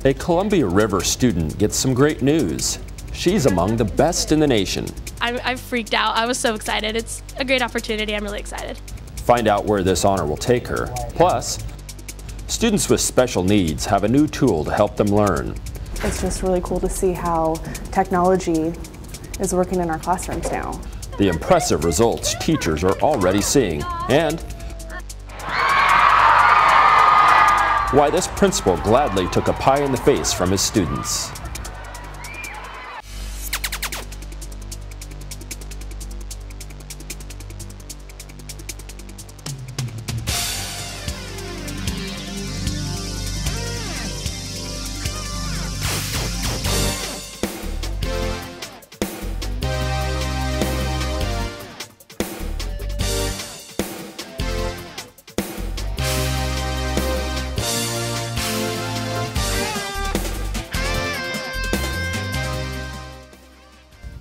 A Columbia River student gets some great news. She's among the best in the nation. I freaked out. I was so excited. It's a great opportunity. I'm really excited. Find out where this honor will take her. Plus, students with special needs have a new tool to help them learn. It's just really cool to see how technology is working in our classrooms now. The impressive results teachers are already seeing, and why this principal gladly took a pie in the face from his students.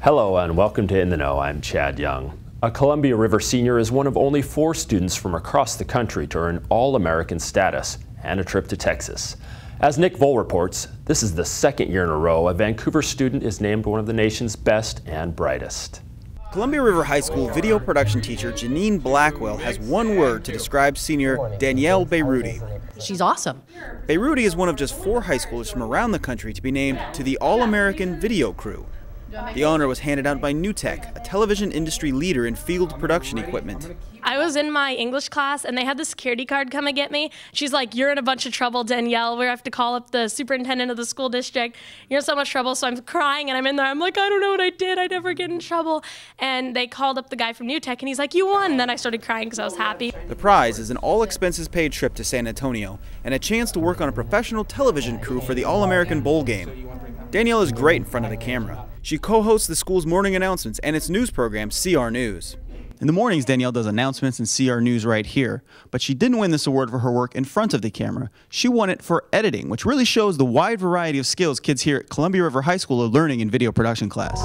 Hello and welcome to In the Know. I'm Chad Young. A Columbia River senior is one of only 4 students from across the country to earn All-American status and a trip to Texas. As Nick Vole reports, this is the 2nd year in a row a Vancouver student is named one of the nation's best and brightest. Columbia River High School video production teacher Janine Blackwell has one word to describe senior Danielle Beyrouti. She's awesome. Beyrouti is one of just 4 high schoolers from around the country to be named to the All-American Video Crew. The honor was handed out by NewTek, a television industry leader in field production equipment. I was in my English class and they had the security guard come and get me. She's like, "You're in a bunch of trouble, Danielle. We have to call up the superintendent of the school district. You're in so much trouble." So I'm crying and I'm in there. I'm like, "I don't know what I did. I never get in trouble." And they called up the guy from NewTek and he's like, "You won." And then I started crying because I was happy. The prize is an all-expenses-paid trip to San Antonio and a chance to work on a professional television crew for the All-American Bowl game. Danielle is great in front of the camera. She co-hosts the school's morning announcements and its news program, CR News. In the mornings, Danielle does announcements and CR News right here, but she didn't win this award for her work in front of the camera. She won it for editing, which really shows the wide variety of skills kids here at Columbia River High School are learning in video production class.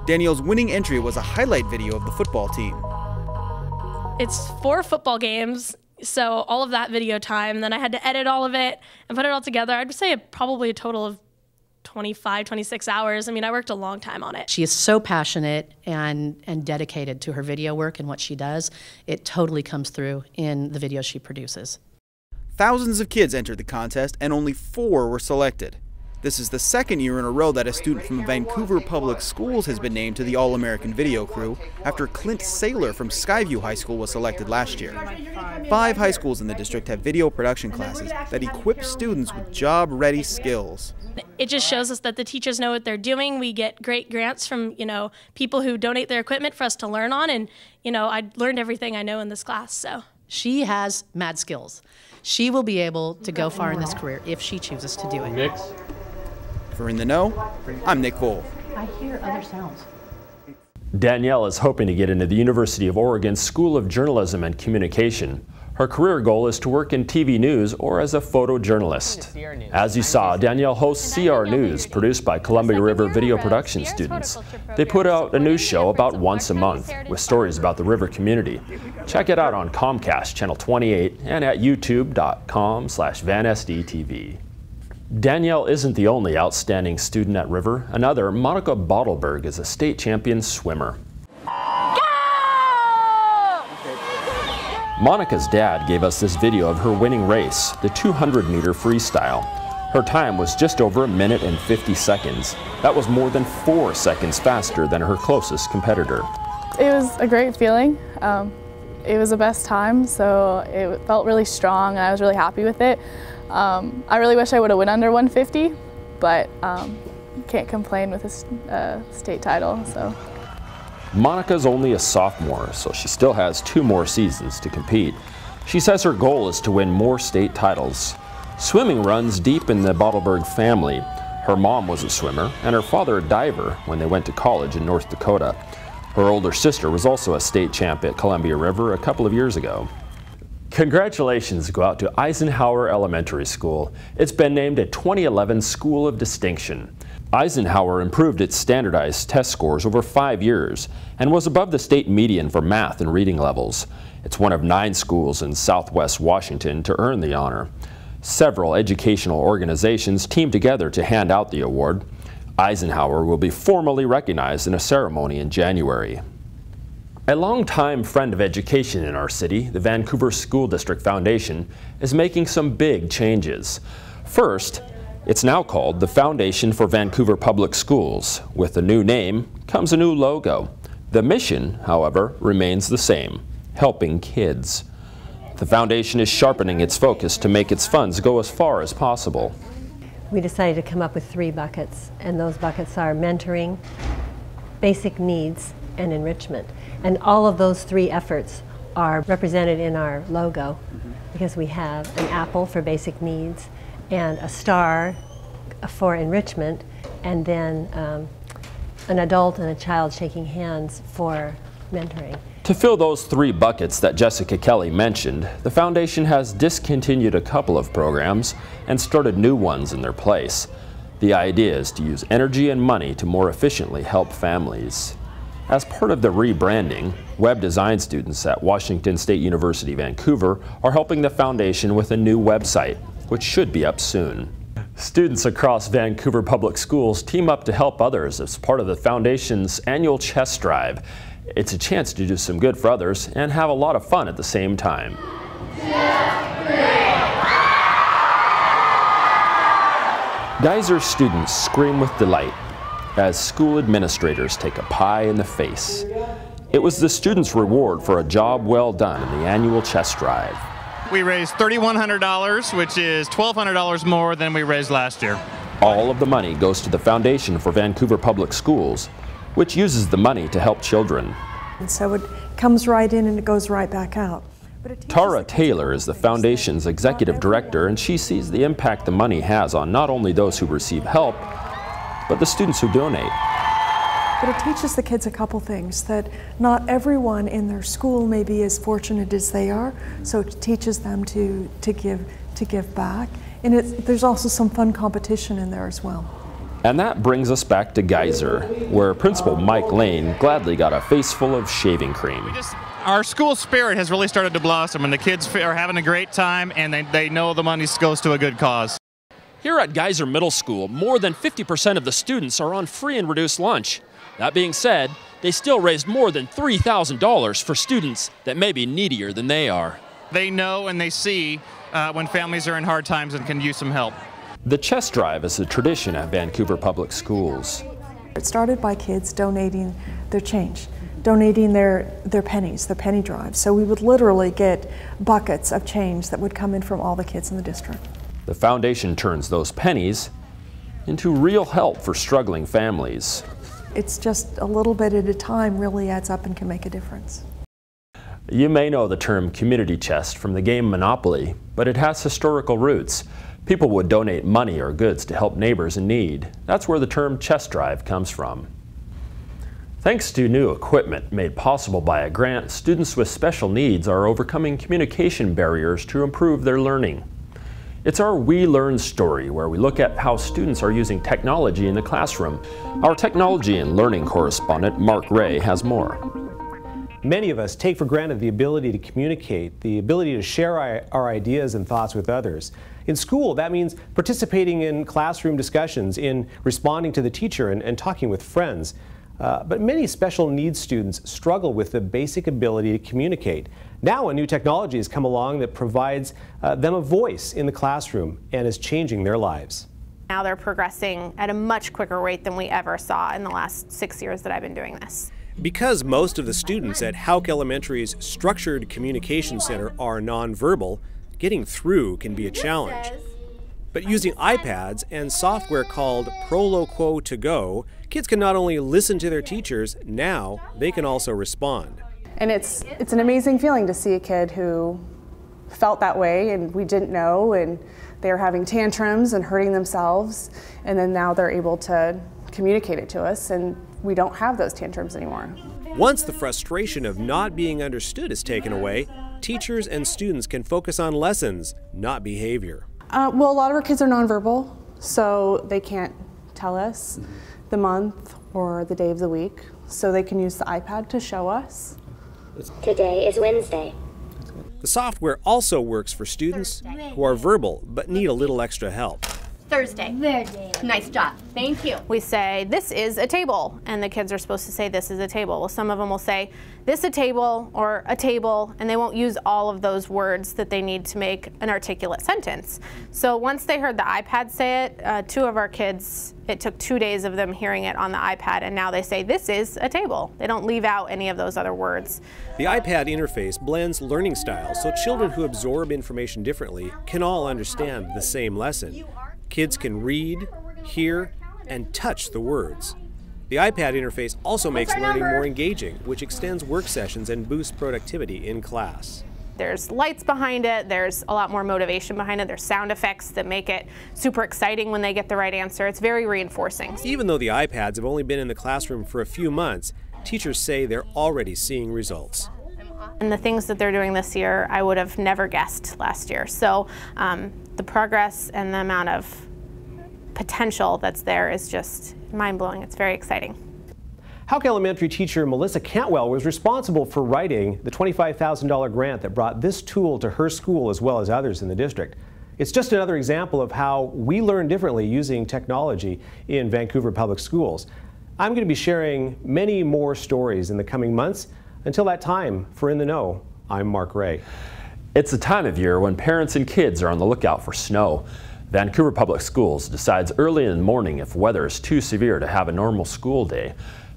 Danielle's winning entry was a highlight video of the football team. It's 4 football games, so all of that video time. Then I had to edit all of it and put it all together. I'd say probably a total of 25, 26 hours. I mean, I worked a long time on it. She is so passionate and dedicated to her video work and what she does. It totally comes through in the videos she produces. Thousands of kids entered the contest and only 4 were selected. This is the 2nd year in a row that a student from Vancouver Public Schools has been named to the All-American Video Crew after Clint Saylor from Skyview High School was selected last year. 5 high schools in the district have video production classes that equip students with job-ready skills. It just shows us that the teachers know what they're doing. We get great grants from, people who donate their equipment for us to learn on. And, I learned everything I know in this class, so. She has mad skills. She will be able to go far in this career if she chooses to do it. For In the Know, I'm Nick Vole. I hear other sounds. Danielle is hoping to get into the University of Oregon School of Journalism and Communication. Her career goal is to work in TV news or as a photojournalist. As you saw, Danielle hosts CR News, produced by Columbia River video production students. They put out a news show about once a month with stories about the river community. Check it out on Comcast Channel 28 and at youtube.com/VanSDTV. Danielle isn't the only outstanding student at River. Another, Monica Bottleberg, is a state champion swimmer. Monica's dad gave us this video of her winning race, the 200-meter freestyle. Her time was just over 1 minute and 50 seconds. That was more than 4 seconds faster than her closest competitor. It was a great feeling. It was the best time, so it felt really strong and I was really happy with it. I really wish I would have went under 150, but can't complain with a state title. So. Monica's only a sophomore, so she still has 2 more seasons to compete. She says her goal is to win more state titles. Swimming runs deep in the Bottleberg family. Her mom was a swimmer and her father a diver when they went to college in North Dakota. Her older sister was also a state champ at Columbia River a couple of years ago. Congratulations go out to Eisenhower Elementary School. It's been named a 2011 School of Distinction. Eisenhower improved its standardized test scores over 5 years and was above the state median for math and reading levels. It's one of 9 schools in Southwest Washington to earn the honor. Several educational organizations teamed together to hand out the award. Eisenhower will be formally recognized in a ceremony in January. A longtime friend of education in our city, the Vancouver School District Foundation, is making some big changes. First, it's now called the Foundation for Vancouver Public Schools. With the new name comes a new logo. The mission, however, remains the same: helping kids. The foundation is sharpening its focus to make its funds go as far as possible. We decided to come up with 3 buckets, and those buckets are mentoring, basic needs, and enrichment. And all of those 3 efforts are represented in our logo, because we have an apple for basic needs, and a star for enrichment, and then an adult and a child shaking hands for mentoring. To fill those 3 buckets that Jessica Kelly mentioned, the foundation has discontinued a couple of programs and started new ones in their place. The idea is to use energy and money to more efficiently help families. As part of the rebranding, web design students at Washington State University, Vancouver are helping the foundation with a new website, which should be up soon. Students across Vancouver Public Schools team up to help others as part of the foundation's annual chess drive. It's a chance to do some good for others and have a lot of fun at the same time. Geyser students scream with delight as school administrators take a pie in the face. It was the students' reward for a job well done in the annual chess drive. We raised $3,100, which is $1,200 more than we raised last year. All of the money goes to the Foundation for Vancouver Public Schools, which uses the money to help children. And so it comes right in and it goes right back out. Tara Taylor is the foundation's executive director, and she sees the impact the money has on not only those who receive help, but the students who donate. But it teaches the kids a couple things, that not everyone in their school may be as fortunate as they are, so it teaches them to give back. And there's also some fun competition in there as well. And that brings us back to Geyser, where Principal Mike Lane gladly got a face full of shaving cream. Our school spirit has really started to blossom, and the kids are having a great time, and they know the money goes to a good cause. Here at Geyser Middle School, more than 50% of the students are on free and reduced lunch. That being said, they still raised more than $3,000 for students that may be needier than they are. They know and they see when families are in hard times and can use some help. The chess drive is a tradition at Vancouver Public Schools. It started by kids donating their change, donating their pennies, their penny drives. So we would literally get buckets of change that would come in from all the kids in the district. The foundation turns those pennies into real help for struggling families. It's just a little bit at a time really adds up and can make a difference. You may know the term community chest from the game Monopoly, but it has historical roots. People would donate money or goods to help neighbors in need. That's where the term chest drive comes from. Thanks to new equipment made possible by a grant, students with special needs are overcoming communication barriers to improve their learning. It's our We Learn story, where we look at how students are using technology in the classroom. Our technology and learning correspondent, Mark Ray, has more. Many of us take for granted the ability to communicate, the ability to share our ideas and thoughts with others. In school, that means participating in classroom discussions, in responding to the teacher and talking with friends. But many special needs students struggle with the basic ability to communicate. Now a new technology has come along that provides them a voice in the classroom and is changing their lives. Now they're progressing at a much quicker rate than we ever saw in the last 6 years that I've been doing this. Because most of the students at Houck Elementary's Structured Communication Center are nonverbal, getting through can be a challenge. But using iPads and software called Proloquo to Go, kids can not only listen to their teachers, now they can also respond. And it's an amazing feeling to see a kid who felt that way and we didn't know, and they were having tantrums and hurting themselves, and then now they're able to communicate it to us, and we don't have those tantrums anymore. Once the frustration of not being understood is taken away, teachers and students can focus on lessons, not behavior. Well, a lot of our kids are nonverbal, so they can't tell us the month or the day of the week, so they can use the iPad to show us. Today is Wednesday. The software also works for students who are verbal but need a little extra help. Thursday. Nice job. Thank you. We say, this is a table, and the kids are supposed to say, this is a table. Well, some of them will say, this a table, or a table, and they won't use all of those words that they need to make an articulate sentence. So once they heard the iPad say it, 2 of our kids, it took 2 days of them hearing it on the iPad, and now they say, this is a table. They don't leave out any of those other words. The iPad interface blends learning styles so children who absorb information differently can all understand the same lesson. Kids can read, hear, and touch the words. The iPad interface also makes learning more engaging, which extends work sessions and boosts productivity in class. There's lights behind it, there's a lot more motivation behind it, there's sound effects that make it super exciting when they get the right answer. It's very reinforcing. Even though the iPads have only been in the classroom for a few months, teachers say they're already seeing results. And the things that they're doing this year, I would have never guessed last year. So the progress and the amount of potential that's there is just mind-blowing. It's very exciting. Houck Elementary teacher Melissa Cantwell was responsible for writing the $25,000 grant that brought this tool to her school as well as others in the district. It's just another example of how we learn differently using technology in Vancouver Public Schools. I'm going to be sharing many more stories in the coming months. Until that time, for In the Know, I'm Mark Ray. It's a time of year when parents and kids are on the lookout for snow. Vancouver Public Schools decides early in the morning if weather is too severe to have a normal school day.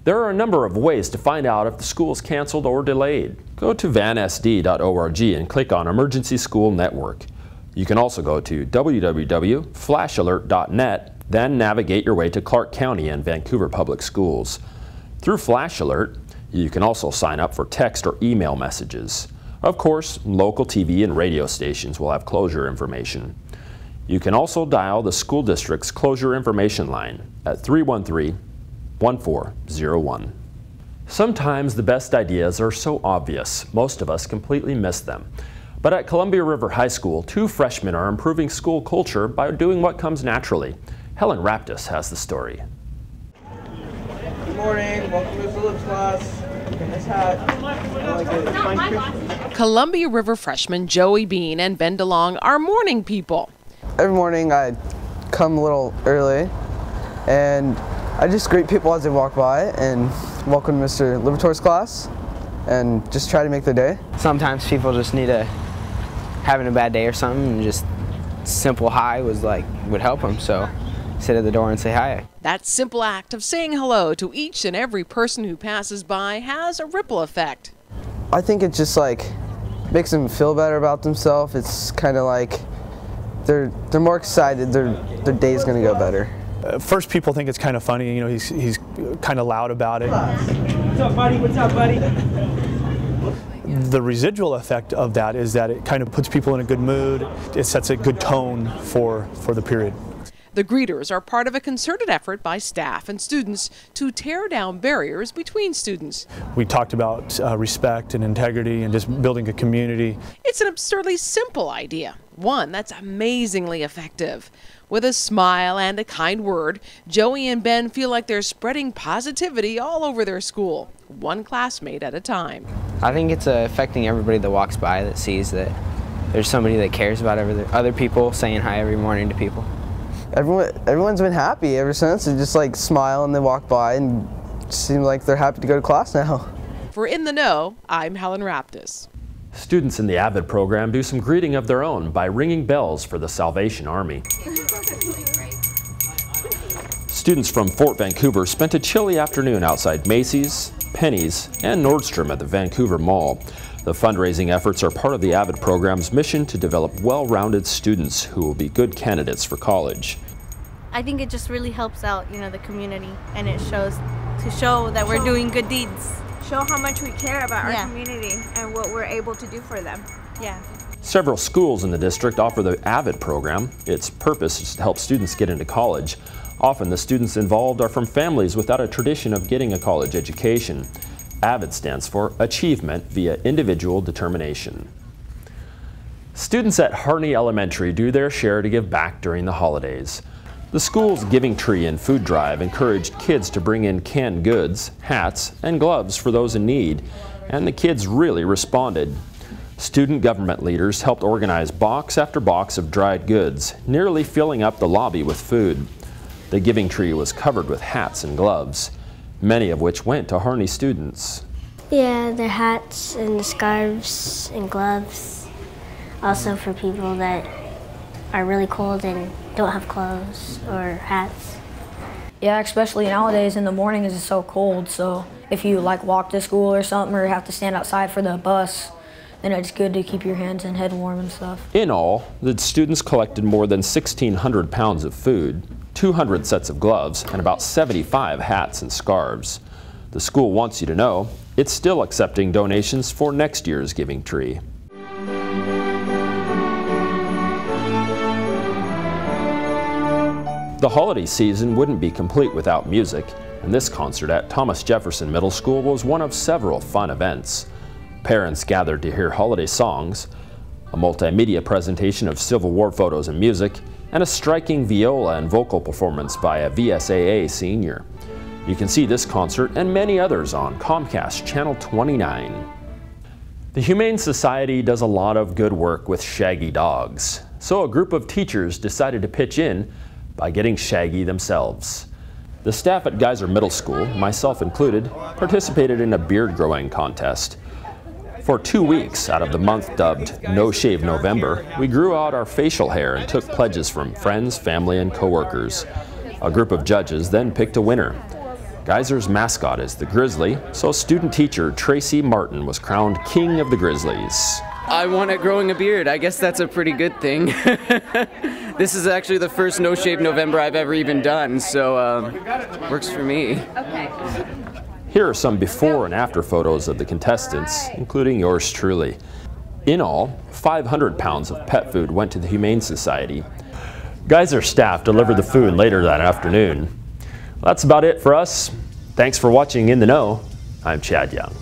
There are a number of ways to find out if the school is canceled or delayed. Go to vansd.org and click on Emergency School Network. You can also go to www.flashalert.net, then navigate your way to Clark County and Vancouver Public Schools. Through Flash Alert, you can also sign up for text or email messages. Of course, local TV and radio stations will have closure information. You can also dial the school district's closure information line at 313-1401. Sometimes the best ideas are so obvious, most of us completely miss them. But at Columbia River High School, 2 freshmen are improving school culture by doing what comes naturally. Helen Raptis has the story. Good morning, welcome to Phillips class. Nice hat. Columbia River freshmen Joey Bean and Ben DeLong are morning people. Every morning I come a little early and I just greet people as they walk by and welcome Mr. Liberatore's class and just try to make their day. Sometimes people just need having a bad day or something, and just simple hi would help them, so sit at the door and say hi. That simple act of saying hello to each and every person who passes by has a ripple effect. I think it just makes them feel better about themselves. It's kind of like they're more excited, their day's gonna go better. First, people think it's kind of funny, you know, he's kind of loud about it. What's up, buddy? What's up, buddy? The residual effect of that is that it kind of puts people in a good mood. It sets a good tone for the period. The greeters are part of a concerted effort by staff and students to tear down barriers between students. We talked about respect and integrity and just building a community. It's an absurdly simple idea, one that's amazingly effective. With a smile and a kind word, Joey and Ben feel like they're spreading positivity all over their school, one classmate at a time. I think it's affecting everybody that walks by, that sees that there's somebody that cares about other people, saying hi every morning to people. Everyone's been happy ever since. They just smile and they walk by and seem like they're happy to go to class now. For In the Know, I'm Helen Raptis. Students in the AVID program do some greeting of their own by ringing bells for the Salvation Army. Students from Fort Vancouver spent a chilly afternoon outside Macy's, Penny's, and Nordstrom at the Vancouver Mall. The fundraising efforts are part of the AVID program's mission to develop well-rounded students who will be good candidates for college. I think it just really helps out, the community, and it shows that we're doing good deeds. Show how much we care about our community and what we're able to do for them. Yeah. Several schools in the district offer the AVID program. Its purpose is to help students get into college. Often the students involved are from families without a tradition of getting a college education. AVID stands for Achievement via Individual Determination. Students at Harney Elementary do their share to give back during the holidays. The school's Giving Tree and Food Drive encouraged kids to bring in canned goods, hats, and gloves for those in need, and the kids really responded. Student government leaders helped organize box after box of dried goods, nearly filling up the lobby with food. The giving tree was covered with hats and gloves, many of which went to Harney students. Yeah, their hats and scarves and gloves. Also for people that are really cold and don't have clothes or hats. Yeah, especially nowadays in the mornings it's so cold, so if you like walk to school or something or have to stand outside for the bus, then it's good to keep your hands and head warm and stuff. In all, the students collected more than 1,600 pounds of food, 200 sets of gloves, and about 75 hats and scarves. The school wants you to know it's still accepting donations for next year's Giving Tree. The holiday season wouldn't be complete without music, and this concert at Thomas Jefferson Middle School was one of several fun events. Parents gathered to hear holiday songs, a multimedia presentation of Civil War photos and music, and a striking viola and vocal performance by a VSAA senior. You can see this concert and many others on Comcast Channel 29. The Humane Society does a lot of good work with shaggy dogs, so a group of teachers decided to pitch in by getting shaggy themselves. The staff at Geyser Middle School, myself included, participated in a beard growing contest. For 2 weeks out of the month dubbed No Shave November, we grew out our facial hair and took pledges from friends, family, and coworkers. A group of judges then picked a winner. Geyser's mascot is the Grizzly, so student teacher Tracy Martin was crowned King of the Grizzlies. I won at growing a beard. I guess that's a pretty good thing. This is actually the first No Shave November I've ever even done, so works for me. Okay. Here are some before and after photos of the contestants, including yours truly. In all, 500 pounds of pet food went to the Humane Society. Geyser staff delivered the food later that afternoon. Well, that's about it for us. Thanks for watching In the Know. I'm Chad Young.